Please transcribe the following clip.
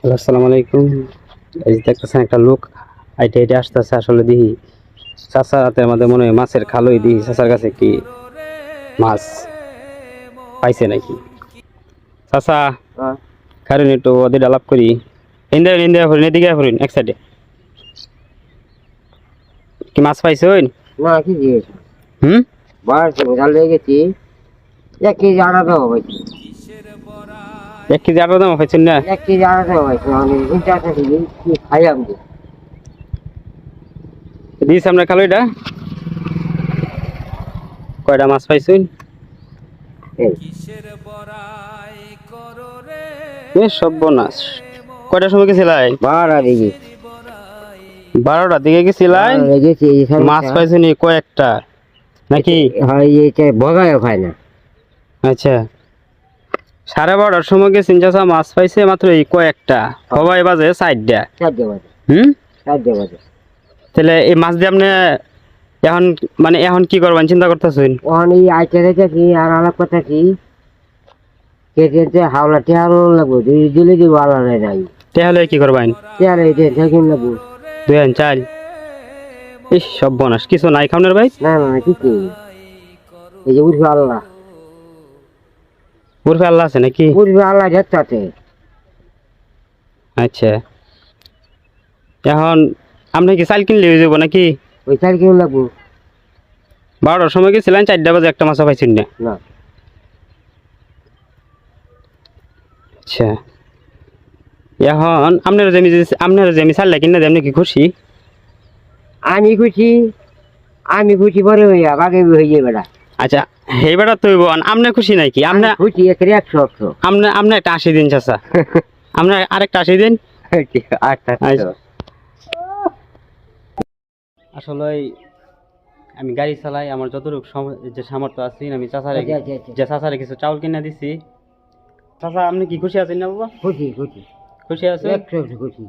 আসসালামু আলাইকুম। এই যে দেখতেছেন একটা লোক আইটে আইটে আসতেছে, আসলে দিহি চাচার হাতের মধ্যে মনে হয় মাছের খালই, দিহি চাচার কাছে কি মাছ পাইছে নাকি। চাচা হ্যাঁ, কারণ একটু ওদের আলাপ করি। ইন্ডিয়া ইন্ডিয়া হরিণ এদিকে হরিণ এক সাইডে কি মাছ পাইছে ওই? না কি দিয়েছে হুম, বাড়ছে জাল লেগে গেছি 1 কেজি আটা দেওয়া হয়েছে 1 কেজি আটা দাম পাইছেন না? 1 কেজি আটা দেওয়া হয়েছে আমি চিন্তা করছি কি খাই আমি দিয়েছে আপনার খালইটা কয়টা মাছ পাইছেন? এই এ সর্বনাশ। কয়টার সময় গেছিলাই? বাড়া দিকে 12টার দিকে গেছিলাই, গেছি মাছ পাইছেন কয়েকটা নাকি? হয় এটা বগায়ও খায় না আচ্ছা, 12:30টার সময় গেছেন চাচা, মাছ পাইছে মাত্র এই কয়েকটা, সবাই বাজে 4টা। 4 বাজে হুম, 4 বাজে তাহলে এই মাছ দিয়ে আপনি এখন মানে এখন কি করবেন চিন্তা করতেছেন? ওখানে আইতে রেখেছি আর আলাপ কথা কি কেটে হাওলা টেহারও লাগবো দিলে দিব আলাদা নাই তাহলে কি করবেন? টেহারে ঠেকিন লাগবো 2 4 ইস সর্বনাশ, কিছু নাই খাওনের ভাই? না না কি এই যে উঠবে আল্লাহ উর্ফে আল্লাহ আছে নাকি? উঠবে আল্লাহ যেতে আচ্ছা, এখন আপনি কি চাল কিনলে হয়ে যাবো নাকি? ওই চাল কিনে লাগবো 12টার সময় গেছিলেন, 4টা বাজে একটা মাছ পাইছেন না? না আচ্ছা, এখন আপনার যে আমি চাল কিনে দেয় আপনি কি খুশি? আমি খুশি পরে হইয়া বাগে হয়ে যাবে বেটা আচ্ছা, এইবার তো আপনি খুশি নাকি? আপনি খুশি একের 100 আপনি আপনি একটা 80 দিন চাচা, আপনার আরেকটা 80 দিন। আচ্ছা আসলে আমি গাড়ি চালাই, আমার যতটুকু যে সামর্থ্য আছে আমি চাচারে যে চাচারে কিছু চাউল কিনে দিছি। চাচা আপনি কি খুশি আছেন না বাবা? খুশি খুশি আছে? 100 খুশি